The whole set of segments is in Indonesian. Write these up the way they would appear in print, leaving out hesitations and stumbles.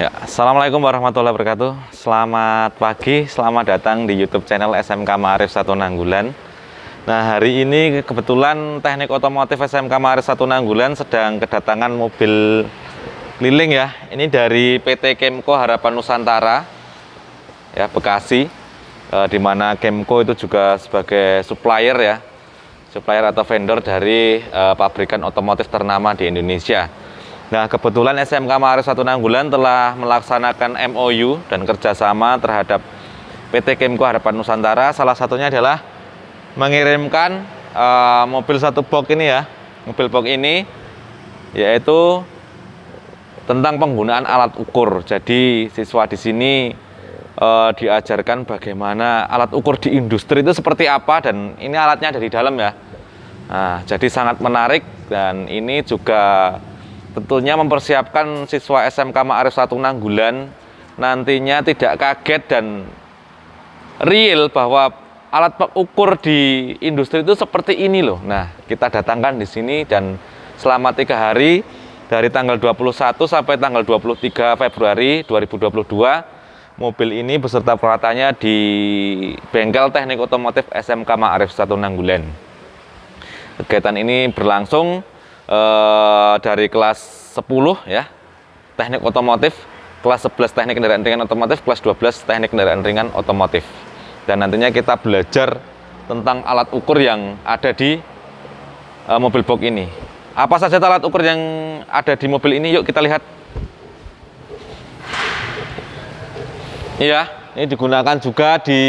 Ya, Assalamualaikum warahmatullahi wabarakatuh. Selamat pagi, selamat datang di YouTube channel SMK Ma'arif 1 Nanggulan. Nah, hari ini kebetulan Teknik Otomotif SMK Ma'arif 1 Nanggulan sedang kedatangan mobil keliling ya. Ini dari PT Kemco Harapan Nusantara, ya Bekasi, di mana Kemco itu juga sebagai supplier ya, supplier atau vendor dari pabrikan otomotif ternama di Indonesia. Nah, kebetulan SMK Ma'arif 1 Nanggulan telah melaksanakan MOU dan kerjasama terhadap PT Kemco Harapan Nusantara. Salah satunya adalah mengirimkan mobil satu box ini ya, mobil box ini yaitu tentang penggunaan alat ukur. Jadi siswa di sini diajarkan bagaimana alat ukur di industri itu seperti apa, dan ini alatnya ada di dalam ya. Nah, jadi sangat menarik, dan ini juga tentunya mempersiapkan siswa SMK Ma'arif 1 Nanggulan nantinya tidak kaget dan real bahwa alat ukur di industri itu seperti ini loh. Nah, kita datangkan di sini, dan selama 3 hari dari tanggal 21 sampai tanggal 23 Februari 2022 mobil ini beserta peralatannya di bengkel teknik otomotif SMK Ma'arif 1 Nanggulan. Kegiatan ini berlangsung dari kelas 10 ya teknik otomotif, kelas 11 teknik kendaraan ringan otomotif, kelas 12 teknik kendaraan ringan otomotif, dan nantinya kita belajar tentang alat ukur yang ada di mobil box ini. Apa saja alat ukur yang ada di mobil ini? Yuk kita lihat. Iya, ini digunakan juga di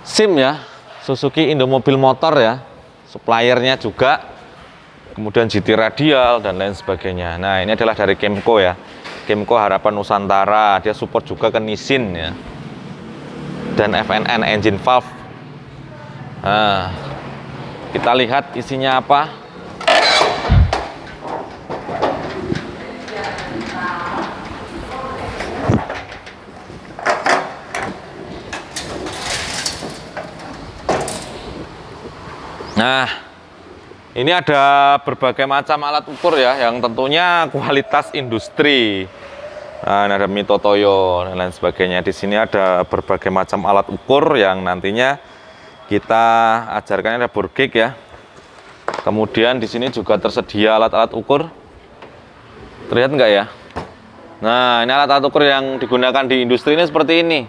SIM ya, Suzuki Indomobil Motor ya, suppliernya juga, kemudian GT Radial dan lain sebagainya. Nah, ini adalah dari Kemco ya, Kemco Harapan Nusantara. Dia support juga ke Nissin ya, dan FNN engine valve. Nah, kita lihat isinya apa. Nah, ini ada berbagai macam alat ukur ya, yang tentunya kualitas industri. Nah, ini ada Mito Toyo dan lain sebagainya. Di sini ada berbagai macam alat ukur yang nantinya kita ajarkan. Ada burgig ya. Kemudian di sini juga tersedia alat-alat ukur. Terlihat enggak ya? Nah, ini alat-alat ukur yang digunakan di industri ini seperti ini.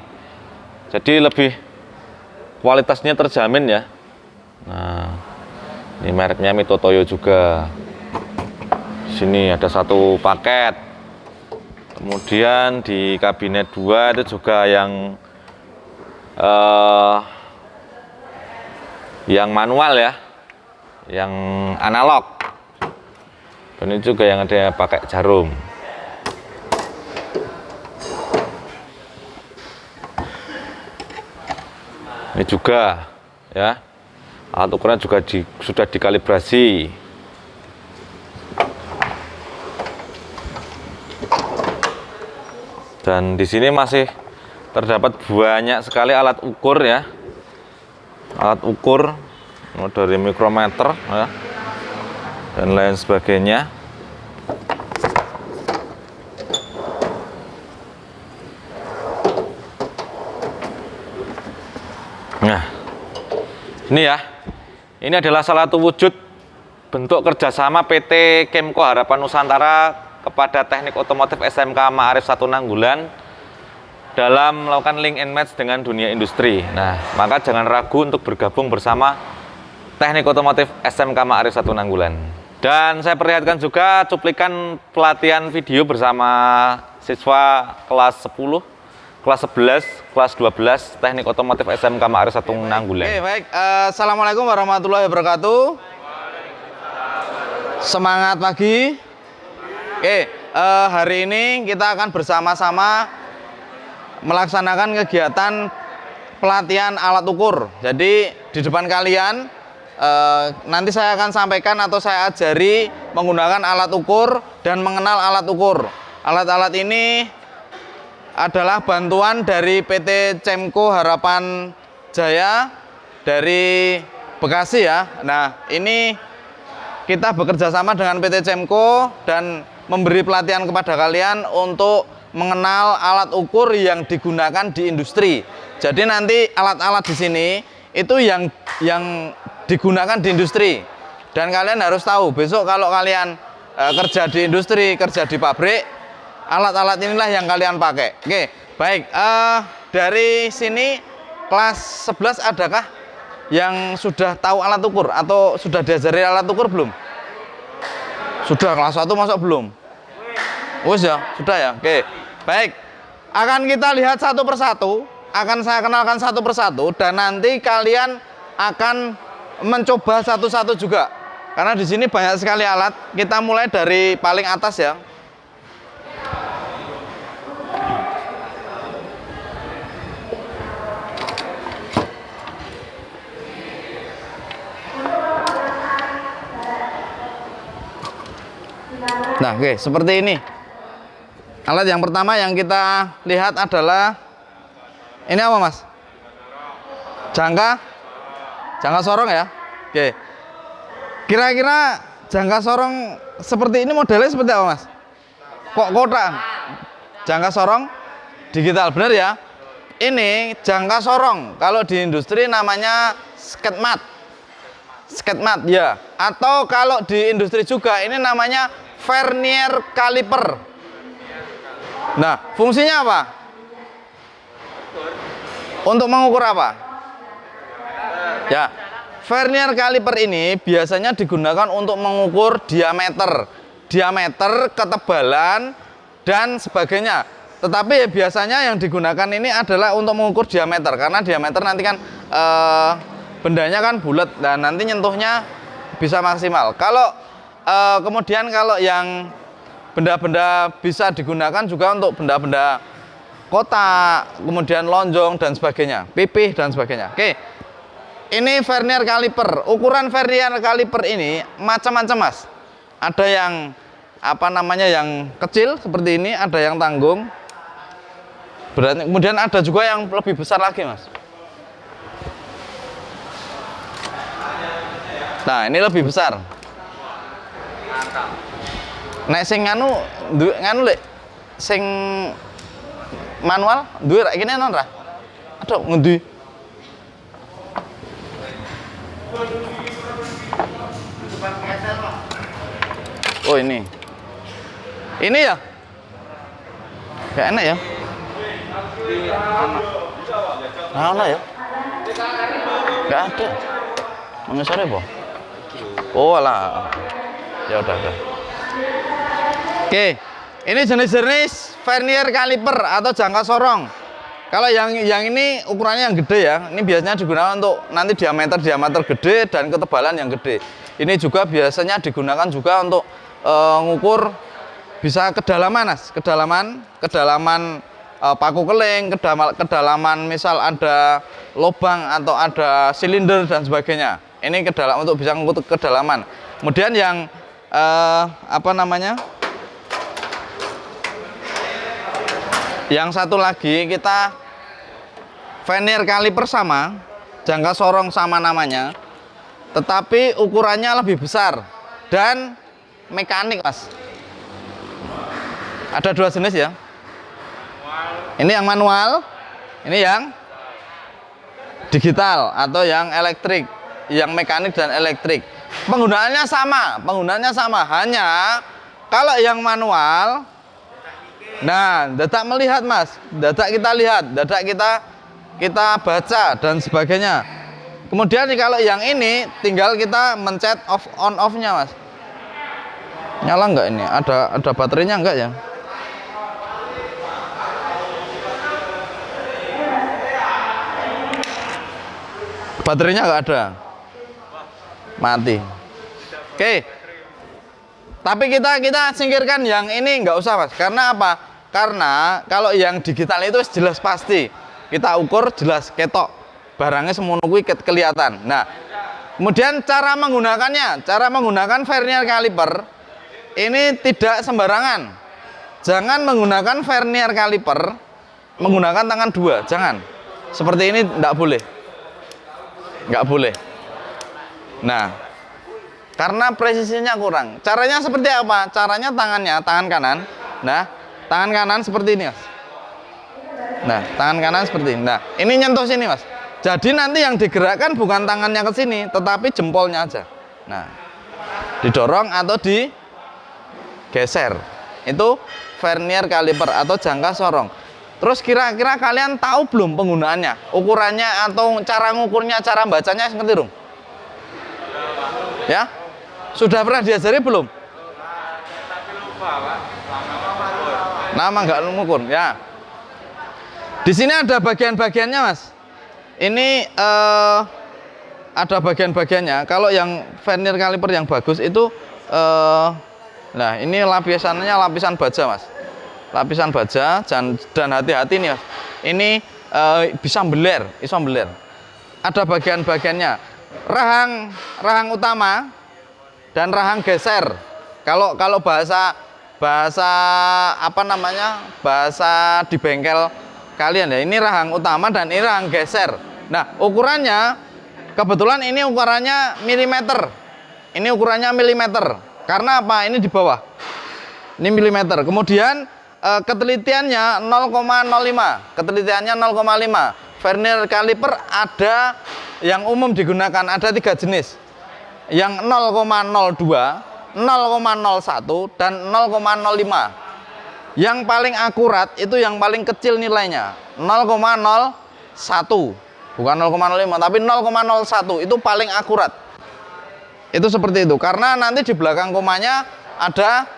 Jadi lebih kualitasnya terjamin ya. Nah, ini mereknya Mito Toyo juga. Di sini ada satu paket. Kemudian di kabinet 2 itu juga yang manual ya, yang analog. Dan ini juga yang ada pakai jarum. Ini juga ya, alat ukuran juga sudah dikalibrasi. Dan di sini masih terdapat banyak sekali alat ukur ya, alat ukur dari mikrometer ya, dan lain sebagainya. Nah, ini ya, ini adalah salah satu wujud bentuk kerjasama PT Kemco Harapan Nusantara kepada teknik otomotif SMK Ma'arif 1 Nanggulan dalam melakukan link and match dengan dunia industri. Nah, maka jangan ragu untuk bergabung bersama teknik otomotif SMK Ma'arif 1 Nanggulan. Dan saya perlihatkan juga cuplikan pelatihan video bersama siswa kelas 10, kelas 11, kelas 12 teknik otomotif SMK Ma'arif 1 Nanggulan. Oke, baik. Assalamualaikum warahmatullahi wabarakatuh. Semangat pagi. Oke, hari ini kita akan bersama-sama melaksanakan kegiatan pelatihan alat ukur. Jadi di depan kalian nanti saya akan sampaikan atau saya ajari menggunakan alat ukur dan mengenal alat ukur. Alat-alat ini adalah bantuan dari PT Kemco Harapan Jaya dari Bekasi ya. Nah, ini kita bekerja sama dengan PT Kemco, dan memberi pelatihan kepada kalian untuk mengenal alat ukur yang digunakan di industri. Jadi nanti alat-alat di sini itu yang digunakan di industri. Dan kalian harus tahu, besok kalau kalian kerja di industri, kerja di pabrik, alat-alat inilah yang kalian pakai. Oke, baik. Dari sini kelas 11 adakah yang sudah tahu alat ukur atau sudah diajari alat ukur belum? Sudah, kelas 1 masa belum? Wes ya, sudah ya. Oke. Baik. Akan kita lihat satu persatu, akan saya kenalkan satu persatu dan nanti kalian akan mencoba satu-satu juga. Karena di sini banyak sekali alat. Kita mulai dari paling atas ya. Nah, oke, seperti ini. Alat yang pertama yang kita lihat adalah ini apa, Mas? Jangka sorong ya. Oke. Kira-kira jangka sorong seperti ini modelnya seperti apa, Mas? Kok kotak? Jangka sorong digital, benar ya? Ini jangka sorong. Kalau di industri namanya sketmat. Sketmat ya. Atau kalau di industri juga ini namanya vernier caliper. Nah, fungsinya apa? Untuk mengukur apa? Ya, vernier caliper ini biasanya digunakan untuk mengukur diameter, ketebalan dan sebagainya. Tetapi biasanya yang digunakan ini adalah untuk mengukur diameter, karena diameter nanti kan bendanya kan bulat dan nanti nyentuhnya bisa maksimal. Kemudian kalau yang benda-benda bisa digunakan juga untuk benda-benda kotak, kemudian lonjong dan sebagainya, pipih dan sebagainya. Oke, ini vernier caliper. Ukuran vernier caliper ini macam-macam, Mas. Ada yang yang kecil seperti ini, ada yang tanggung. Kemudian ada juga yang lebih besar lagi, Mas. Nah, ini lebih besar. Nek sing nganu lek sing manual duwe rek kene non ra? Aduh, ngendi? Oh, ini. Ini ya? Gak enak ya? Mana ya? Gak ada. Mengesore apa? Oh alah. Ya udah. Oke, ini jenis-jenis vernier caliper atau jangka sorong. Kalau yang ini ukurannya yang gede ya. Ini biasanya digunakan untuk nanti diameter gede dan ketebalan yang gede. Ini juga biasanya digunakan juga untuk ngukur bisa kedalaman, Mas. Kedalaman paku keling, kedalaman misal ada lubang atau ada silinder dan sebagainya. Ini untuk bisa mengukur kedalaman. Kemudian yang yang satu lagi kita vernier caliper sama, jangka sorong sama namanya, tetapi ukurannya lebih besar dan mekanik, Mas. Ada dua jenis ya. Ini yang manual, ini yang digital atau yang elektrik, yang mekanik dan elektrik. Penggunaannya sama, hanya kalau yang manual, nah, dadak melihat, Mas, dadak kita lihat, dadak kita baca dan sebagainya. Kemudian kalau yang ini tinggal kita mencet on off-nya, Mas. Nyala enggak ini? Ada baterainya enggak ya? Baterainya enggak ada. Mati. Oke. Tapi kita singkirkan yang ini enggak usah, Mas. Karena apa? Karena kalau yang digital itu jelas pasti. Kita ukur jelas ketok. Barangnya semono kuwi kelihatan. Nah, kemudian cara menggunakan vernier caliper ini tidak sembarangan. Jangan menggunakan vernier caliper menggunakan tangan dua, jangan. Seperti ini enggak boleh. Nah, karena presisinya kurang. Caranya seperti apa? Caranya tangan kanan. Nah, tangan kanan seperti ini, Mas. Nah, tangan kanan seperti ini. Nah, ini nyentuh sini, Mas. Jadi nanti yang digerakkan bukan tangannya ke sini, tetapi jempolnya aja. Nah, didorong atau digeser. Itu vernier caliper atau jangka sorong. Terus kira-kira kalian tahu belum penggunaannya? Ukurannya atau cara ngukurnya, cara bacanya ngerti dong? Ya? Sudah pernah diajari belum? Nama nggak ngukur, ya. Di sini ada bagian-bagiannya, Mas. Ini ada bagian-bagiannya. Kalau yang vernier caliper yang bagus itu nah, ini lapisannya lapisan baja, Mas. Lapisan baja dan hati-hati nih, Mas. Ini bisa beler, Ada bagian-bagiannya. Rahang utama dan rahang geser. Kalau bahasa apa namanya? Bahasa di bengkel kalian ya, ini rahang utama dan ini rahang geser. Nah, ukurannya kebetulan ini ukurannya milimeter. Ini ukurannya milimeter. Karena apa? Ini di bawah. Ini milimeter. Kemudian ketelitiannya 0,05. Ketelitiannya 0,5. Vernier caliper ada yang umum digunakan ada 3 jenis. Yang 0,02, 0,01 dan 0,05. Yang paling akurat itu yang paling kecil nilainya 0,01. Bukan 0,05 tapi 0,01 itu paling akurat. Itu seperti itu, karena nanti di belakang komanya ada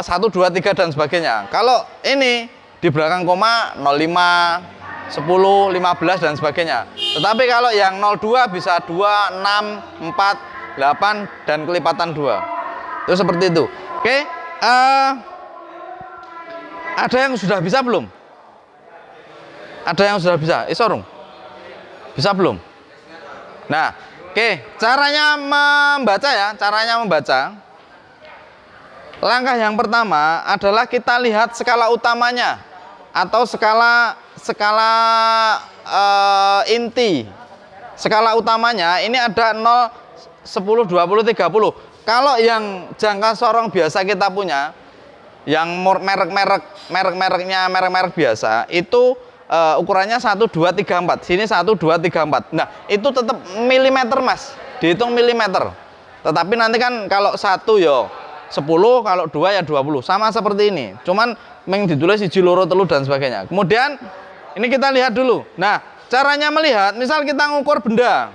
1, 2, 3 dan sebagainya. Kalau ini di belakang koma 05, 10, 15 dan sebagainya. Tetapi kalau yang 02 bisa 2, 6, 4, 8 dan kelipatan 2. Itu seperti itu. Oke, ada yang sudah bisa belum? Ada yang sudah bisa? Isorung? Bisa belum? Nah, oke, caranya membaca ya, caranya membaca. Langkah yang pertama adalah kita lihat skala utamanya atau skala inti. Skala utamanya ini ada 0, 10, 20, 30. Kalau yang jangka sorong biasa kita punya, yang merek-mereknya merek-merek biasa itu ukurannya 1, 2, 3, 4. Sini 1, 2, 3, 4. Nah, itu tetap milimeter, Mas. Dihitung milimeter. Tetapi nanti kan kalau 1 ya 10, kalau 2 ya 20. Sama seperti ini. Cuman ditulis siji loro telu dan sebagainya. Kemudian ini kita lihat dulu. Nah, caranya melihat, misal kita ngukur benda.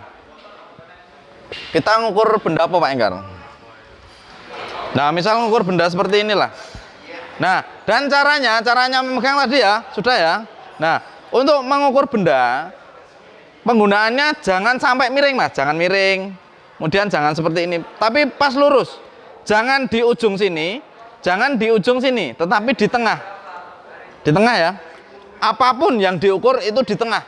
Kita ngukur benda apa, Pak Enggar? Nah, misal ngukur benda seperti inilah. Nah, dan caranya memegang tadi ya, sudah ya. Nah, untuk mengukur benda, penggunaannya jangan sampai miring, Mas. Jangan miring. Kemudian jangan seperti ini, tapi pas lurus. Jangan di ujung sini, jangan di ujung sini, tetapi di tengah. Di tengah ya. Apapun yang diukur itu di tengah.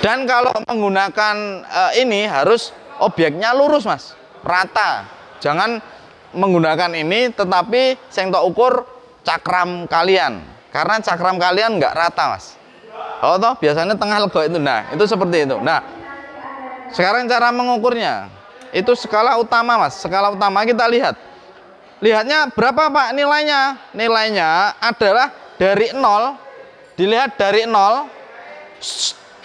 Dan kalau menggunakan ini harus objeknya lurus, Mas. Rata. Jangan menggunakan ini tetapi sing tok ukur cakram kalian. Karena cakram kalian nggak rata, Mas. Oh toh, biasanya tengah lego itu. Nah, itu seperti itu. Nah, sekarang cara mengukurnya. Itu skala utama, Mas. Skala utama kita lihat. Lihatnya berapa, Pak, nilainya? Nilainya adalah dari 0. Dilihat dari 0.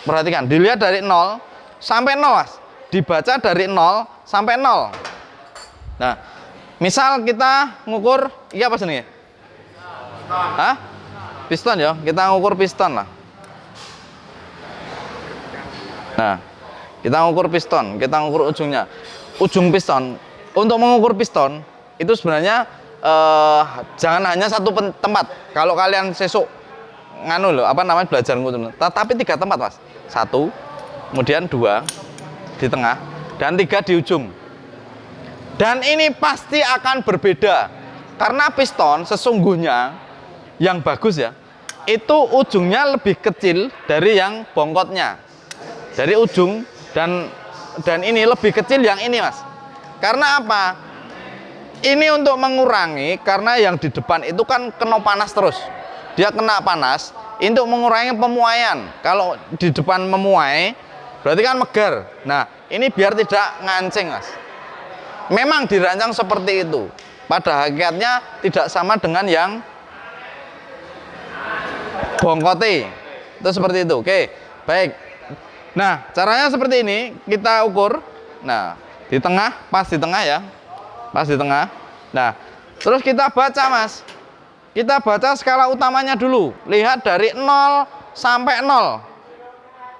Perhatikan, dilihat dari 0 sampai 0, Mas. Dibaca dari 0 sampai 0. Nah, misal kita ngukur, iya apa sini? Hah? Piston ya, kita ngukur piston lah. Nah, kita ngukur piston, kita ngukur ujungnya. Ujung piston, untuk mengukur piston itu sebenarnya jangan hanya satu tempat. Kalau kalian sesuk nganu loh, apa namanya, belajar ngukur, tapi 3 tempat, Mas. 1, kemudian 2 di tengah dan 3 di ujung. Dan ini pasti akan berbeda karena piston sesungguhnya yang bagus ya, itu ujungnya lebih kecil dari yang bongkotnya. Dari ujung dan ini lebih kecil yang ini, Mas. Karena apa? Ini untuk mengurangi, karena yang di depan itu kan kena panas terus. Dia kena panas untuk mengurangi pemuaian. Kalau di depan memuai, berarti kan megar. Nah, ini biar tidak ngancing, Mas. Memang dirancang seperti itu. Pada hakikatnya tidak sama dengan yang bongkote. Itu seperti itu. Oke, baik. Nah, caranya seperti ini, kita ukur. Nah, di tengah, pas di tengah ya. Pas di tengah. Nah, terus kita baca, Mas. Kita baca skala utamanya dulu. Lihat dari 0 sampai 0.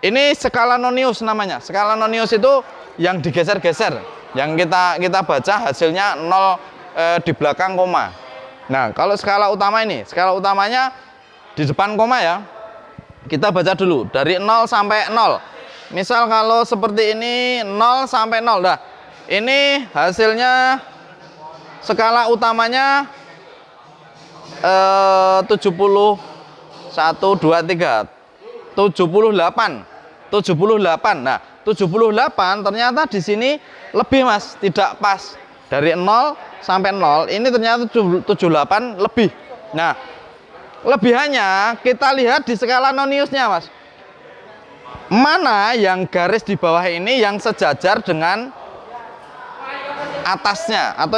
Ini skala nonius namanya. Skala nonius itu yang digeser-geser. Yang kita baca hasilnya 0 di belakang koma. Nah, kalau skala utama ini, skala utamanya di depan koma ya. Kita baca dulu dari 0 sampai 0. Misal kalau seperti ini 0 sampai 0. Nah, ini hasilnya skala utamanya 71, 2, 3, 78. 78. Nah, 78 ternyata di sini lebih, Mas, tidak pas. Dari 0 sampai 0 ini ternyata 78 lebih. Nah, lebihannya kita lihat di skala noniusnya, Mas. Mana yang garis di bawah ini yang sejajar dengan atasnya atau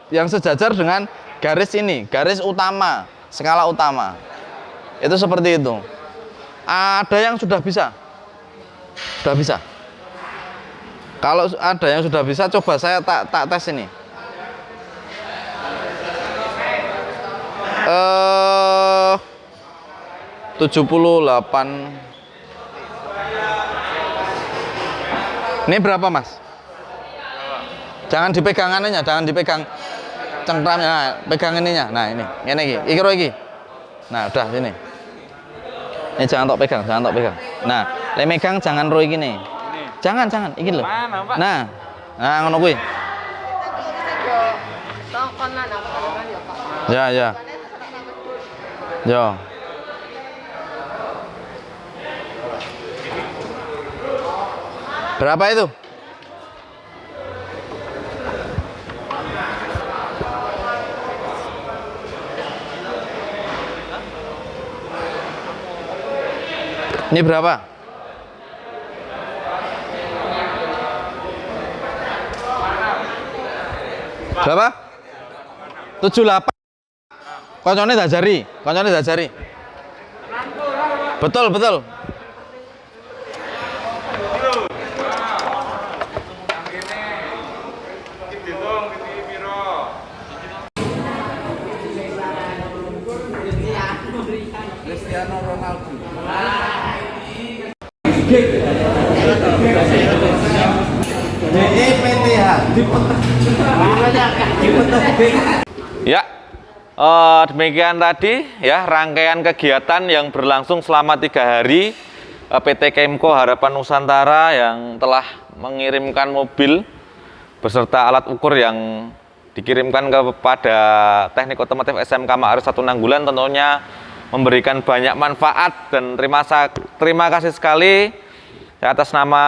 yang sejajar dengan garis ini, garis utama, skala utama. Itu seperti itu. Ada yang sudah bisa? Sudah bisa. Kalau ada yang sudah bisa, coba saya tak tes ini. 78. Ini berapa, Mas? Jangan dipegang anunya, jangan dipegang cengkramnya. Nah, pegang ininya. Nah, ini iki ro iki. Nah, udah sini. Ini jangan tok pegang, jangan tok pegang. Nah, lek megang jangan ro iki nih. Jangan, iki lho. Nah, ngono kuwi. Ya. Yo. Berapa itu? Ini berapa? Berapa? 78. Koncone dajari. Betul. Cristiano Ronaldo. Ya, demikian tadi ya rangkaian kegiatan yang berlangsung selama 3 hari PT Kemko Harapan Nusantara yang telah mengirimkan mobil beserta alat ukur yang dikirimkan kepada Teknik Otomotif SMK Ma'arif 1 Nanggulan, tentunya memberikan banyak manfaat, dan terima kasih sekali atas nama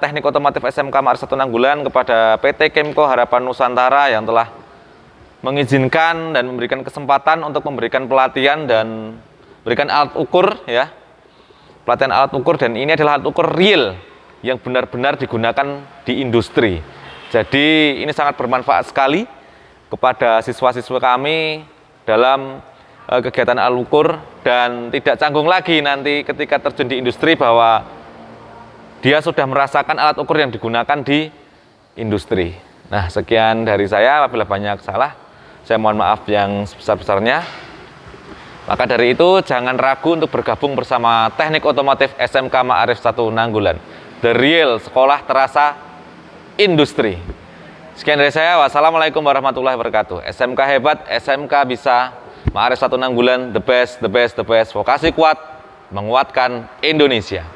Teknik Otomotif SMK Ma'arif 1 Nanggulan kepada PT Kemko Harapan Nusantara yang telah mengizinkan dan memberikan kesempatan untuk memberikan pelatihan dan berikan alat ukur ya. Pelatihan alat ukur, dan ini adalah alat ukur real yang benar-benar digunakan di industri. Jadi ini sangat bermanfaat sekali kepada siswa-siswa kami dalam kegiatan alat ukur, dan tidak canggung lagi nanti ketika terjun di industri bahwa dia sudah merasakan alat ukur yang digunakan di industri. Nah, sekian dari saya. Apabila banyak salah, saya mohon maaf yang sebesar-besarnya. Maka dari itu, jangan ragu untuk bergabung bersama Teknik Otomotif SMK Ma'arif 1 Nanggulan. The real sekolah terasa industri. Sekian dari saya. Wassalamualaikum warahmatullahi wabarakatuh. SMK hebat, SMK bisa, Ma'arif 1 Nanggulan, the best. Vokasi kuat, menguatkan Indonesia.